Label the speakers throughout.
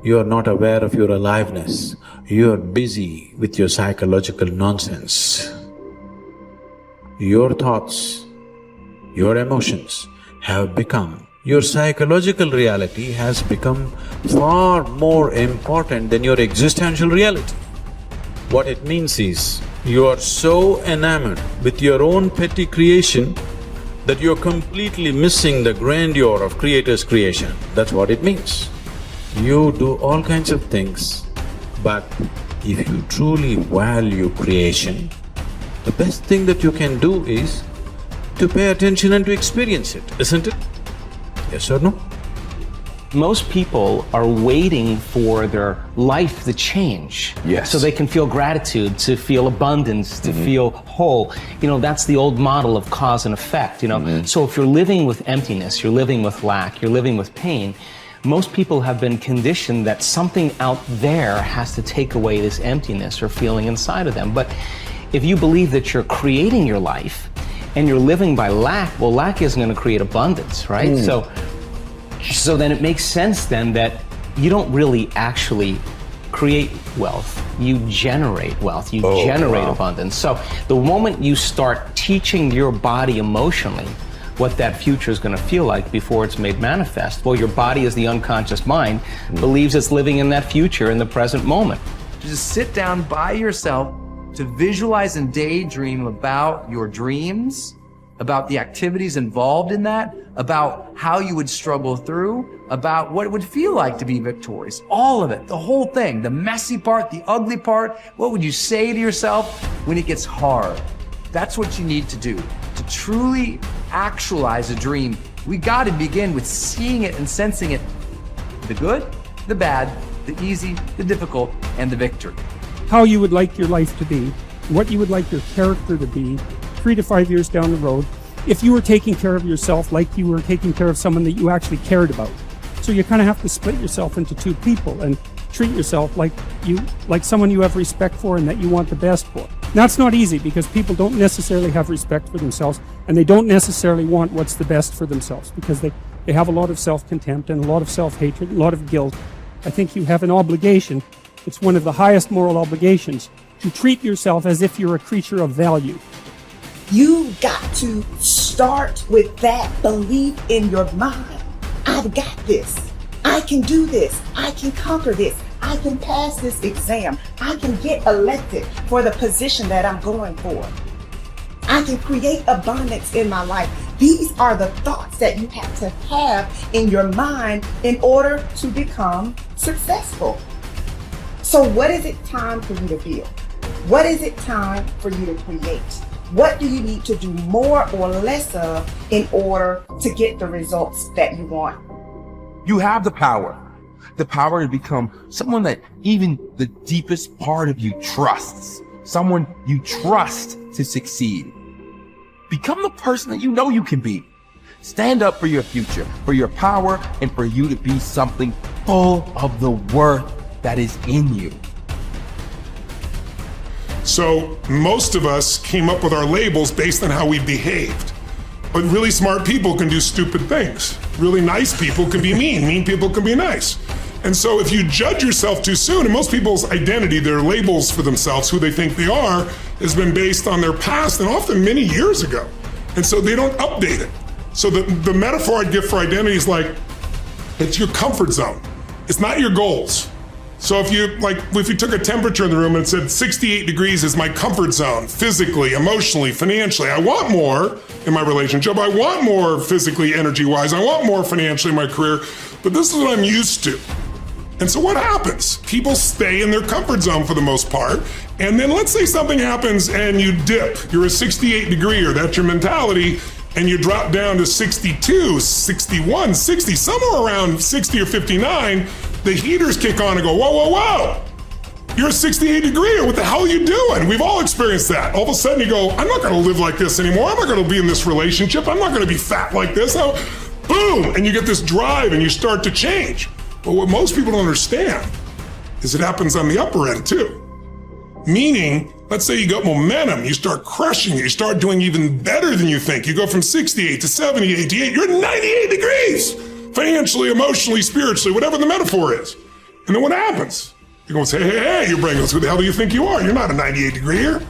Speaker 1: You are not aware of your aliveness. You are busy with your psychological nonsense. Your thoughts, your emotions have become, your psychological reality has become far more important than your existential reality. What it means is, you are so enamored with your own petty creation that you're completely missing the grandeur of Creator's creation. That's what it means. You do all kinds of things, but if you truly value creation, the best thing that you can do is to pay attention and to experience it, isn't it? Yes or no?
Speaker 2: Most people are waiting for their life to change.
Speaker 3: Yes.
Speaker 2: So they can feel gratitude, to feel abundance, to feel whole. You know, that's the old model of cause and effect, you know. So if you're living with emptiness, you're living with lack, you're living with pain, most people have been conditioned that something out there has to take away this emptiness or feeling inside of them. But if you believe that you're creating your life and you're living by lack, well, lack isn't going to create abundance, right? So then it makes sense then that you don't really actually create wealth, you generate wealth, you generate abundance. So the moment you start teaching your body emotionally what that future is going to feel like before it's made manifest, well, your body, as the unconscious mind, believes it's living in that future in the present moment.
Speaker 4: Just sit down by yourself to visualize and daydream about your dreams, about the activities involved in that, about how you would struggle through, about what it would feel like to be victorious. All of it, the whole thing, the messy part, the ugly part. What would you say to yourself when it gets hard? That's what you need to do. To truly actualize a dream, we got to begin with seeing it and sensing it. The good, the bad, the easy, the difficult, and the victory.
Speaker 5: How you would like your life to be, what you would like your character to be, 3 to 5 years down the road, if you were taking care of yourself like you were taking care of someone that you actually cared about. So you kind of have to split yourself into two people and treat yourself like someone you have respect for and that you want the best for. That's not easy because people don't necessarily have respect for themselves and they don't necessarily want what's the best for themselves because they have a lot of self-contempt and a lot of self-hatred, a lot of guilt. I think you have an obligation, it's one of the highest moral obligations, to treat yourself as if you're a creature of value.
Speaker 6: You got to start with that belief in your mind. I've got this. I can do this. I can conquer this. I can pass this exam. I can get elected for the position that I'm going for. I can create abundance in my life. These are the thoughts that you have to have in your mind in order to become successful. So what is it time for you to feel? What is it time for you to create? What do you need to do more or less of in order to get the results that you want?
Speaker 3: You have the power to become someone that even the deepest part of you trusts, someone you trust to succeed. Become the person that you know you can be. Stand up for your future, for your power, and for you to be something full of the worth that is in you.
Speaker 7: So most of us came up with our labels based on how we behaved. But really smart people can do stupid things. Really nice people can be mean. Mean people can be nice. And so if you judge yourself too soon, and most people's identity, their labels for themselves, who they think they are, has been based on their past and often many years ago. And so they don't update it. So the metaphor I'd give for identity is like, it's your comfort zone. It's not your goals. So if you took a temperature in the room and said 68 degrees is my comfort zone, physically, emotionally, financially, I want more in my relationship, I want more physically, energy-wise, I want more financially in my career, but this is what I'm used to. And so what happens? People stay in their comfort zone for the most part, and then let's say something happens and you dip, you're a 68 degree, or that's your mentality, and you drop down to 62, 61, 60, somewhere around 60 or 59, the heaters kick on and go, whoa, whoa, whoa. You're a 68 degree, what the hell are you doing? We've all experienced that. All of a sudden you go, I'm not gonna live like this anymore. I'm not gonna be in this relationship. I'm not gonna be fat like this. Boom, and you get this drive and you start to change. But what most people don't understand is it happens on the upper end too. Meaning, let's say you got momentum, you start crushing it, you start doing even better than you think. You go from 68 to 70, 88, you're at 98 degrees. Financially, emotionally, spiritually, whatever the metaphor is. And then what happens? You're going to say, hey, your brain goes, who the hell do you think you are? You're not a 98 degree here.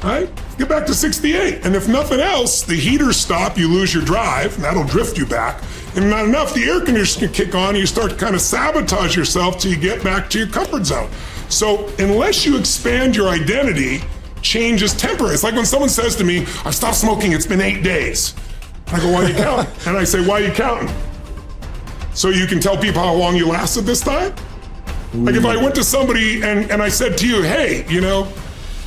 Speaker 7: Right? Get back to 68. And if nothing else, the heaters stop, you lose your drive, and that'll drift you back. And not enough, the air conditioner can kick on, and you start to kind of sabotage yourself till you get back to your comfort zone. So unless you expand your identity, change is temporary. It's like when someone says to me, I've stopped smoking, it's been 8 days. I go, why are you counting? And I say, why are you counting? So you can tell people how long you lasted this time? Like if I went to somebody and I said to you, hey, you know,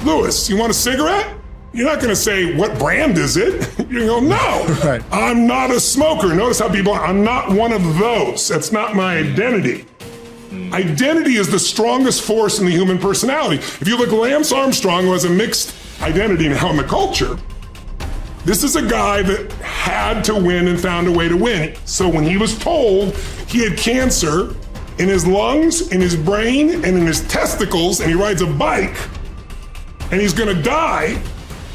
Speaker 7: Louis, you want a cigarette? You're not going to say, what brand is it? You go, no,
Speaker 8: Right.
Speaker 7: I'm not a smoker. Notice how people, I'm not one of those. That's not my identity. Identity is the strongest force in the human personality. If you look at Lance Armstrong, who has a mixed identity now in the culture, this is a guy that had to win and found a way to win. So when he was told he had cancer in his lungs, in his brain, and in his testicles, and he rides a bike, and he's gonna die,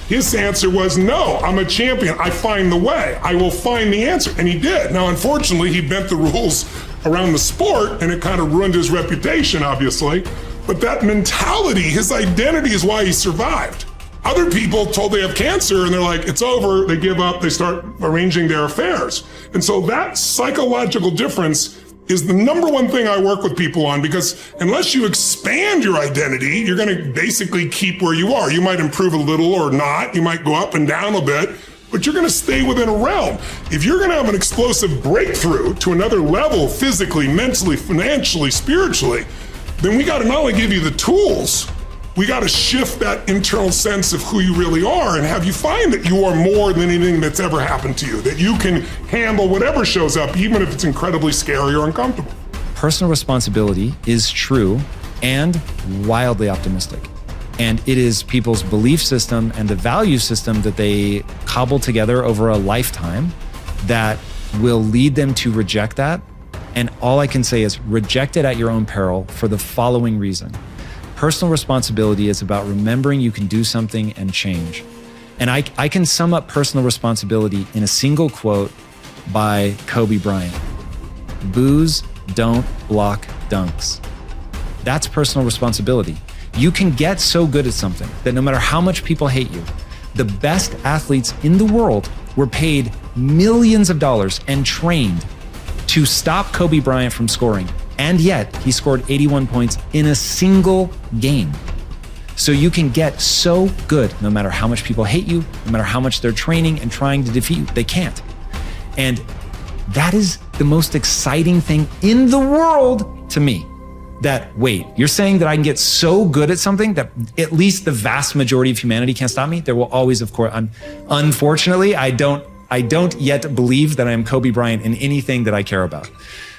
Speaker 7: his answer was, no, I'm a champion. I find the way. I will find the answer. And he did. Now, unfortunately, he bent the rules around the sport, and it kind of ruined his reputation, obviously. But that mentality, his identity is why he survived. Other people told they have cancer, and they're like, it's over, they give up, they start arranging their affairs. And so that psychological difference is the number one thing I work with people on, because unless you expand your identity, you're going to basically keep where you are. You might improve a little or not. You might go up and down a bit, but you're going to stay within a realm. If you're going to have an explosive breakthrough to another level, physically, mentally, financially, spiritually, then we got to not only give you the tools, we got to shift that internal sense of who you really are and have you find that you are more than anything that's ever happened to you, that you can handle whatever shows up, even if it's incredibly scary or uncomfortable.
Speaker 8: Personal responsibility is true and wildly optimistic. And it is people's belief system and the value system that they cobble together over a lifetime that will lead them to reject that. And all I can say is reject it at your own peril for the following reason. Personal responsibility is about remembering you can do something and change. And I can sum up personal responsibility in a single quote by Kobe Bryant. Boos don't block dunks. That's personal responsibility. You can get so good at something that no matter how much people hate you, the best athletes in the world were paid millions of dollars and trained to stop Kobe Bryant from scoring. And yet he scored 81 points in a single game. So you can get so good no matter how much people hate you, no matter how much they're training and trying to defeat you, they can't. And that is the most exciting thing in the world to me. That, wait, you're saying that I can get so good at something that at least the vast majority of humanity can't stop me? There will always, of course, unfortunately, I don't yet believe that I am Kobe Bryant in anything that I care about.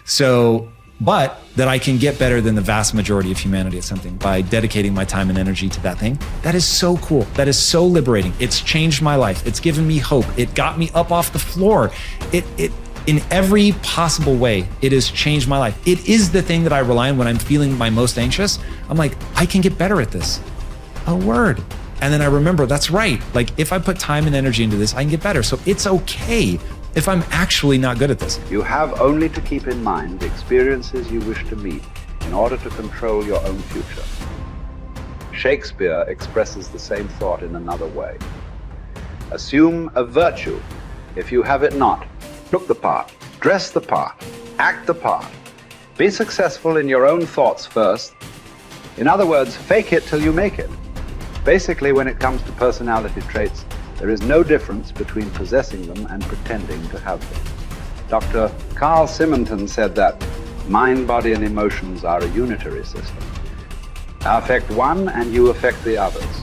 Speaker 8: So, but that I can get better than the vast majority of humanity at something by dedicating my time and energy to that thing. That is so cool. That is so liberating. It's changed my life. It's given me hope. It got me up off the floor. It in every possible way, it has changed my life. It is the thing that I rely on when I'm feeling my most anxious. I'm like, I can get better at this. A word. And then I remember, that's right. Like if I put time and energy into this, I can get better. So it's okay if I'm actually not good at this.
Speaker 9: You have only to keep in mind the experiences you wish to meet in order to control your own future. Shakespeare expresses the same thought in another way. Assume a virtue if you have it not. Look the part, dress the part, act the part. Be successful in your own thoughts first. In other words, fake it till you make it. Basically, when it comes to personality traits, there is no difference between possessing them and pretending to have them. Dr. Carl Simonton said that mind, body, and emotions are a unitary system. I affect one and you affect the others.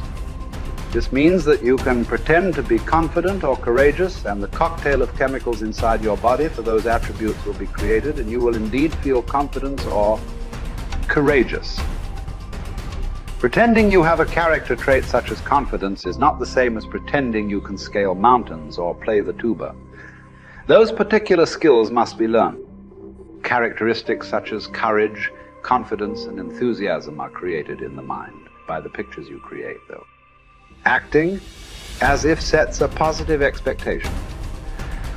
Speaker 9: This means that you can pretend to be confident or courageous, and the cocktail of chemicals inside your body for those attributes will be created, and you will indeed feel confidence or courageous. Pretending you have a character trait such as confidence is not the same as pretending you can scale mountains or play the tuba. Those particular skills must be learned. Characteristics such as courage, confidence, and enthusiasm are created in the mind by the pictures you create, though. Acting as if sets a positive expectation.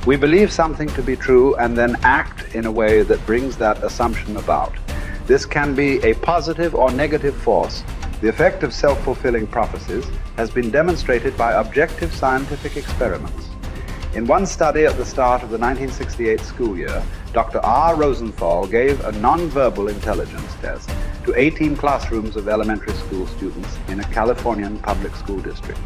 Speaker 9: We believe something to be true and then act in a way that brings that assumption about. This can be a positive or negative force. The effect of self-fulfilling prophecies has been demonstrated by objective scientific experiments. In one study at the start of the 1968 school year, Dr. R. Rosenthal gave a non-verbal intelligence test to 18 classrooms of elementary school students in a Californian public school district.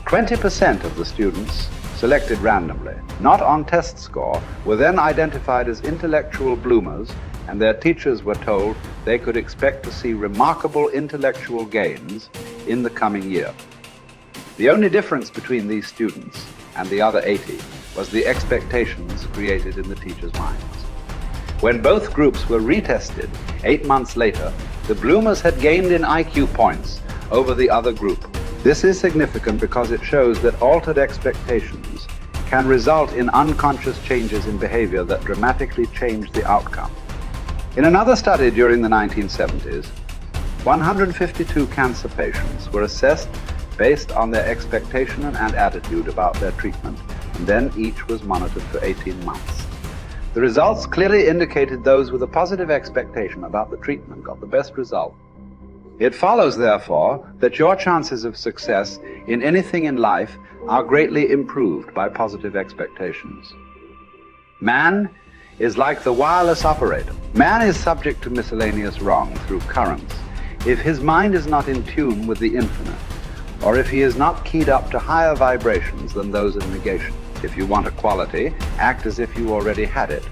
Speaker 9: 20% of the students selected randomly, not on test score, were then identified as intellectual bloomers, and their teachers were told they could expect to see remarkable intellectual gains in the coming year. The only difference between these students and the other 80 was the expectations created in the teachers' minds. When both groups were retested 8 months later, the bloomers had gained in IQ points over the other group. This is significant because it shows that altered expectations can result in unconscious changes in behavior that dramatically change the outcome. In another study during the 1970s, 152 cancer patients were assessed based on their expectation and attitude about their treatment, and then each was monitored for 18 months. The results clearly indicated those with a positive expectation about the treatment got the best result. It follows, therefore, that your chances of success in anything in life are greatly improved by positive expectations. Man is like the wireless operator. Man is subject to miscellaneous wrong through currents if his mind is not in tune with the infinite, or if he is not keyed up to higher vibrations than those of negation. If you want a quality, act as if you already had it.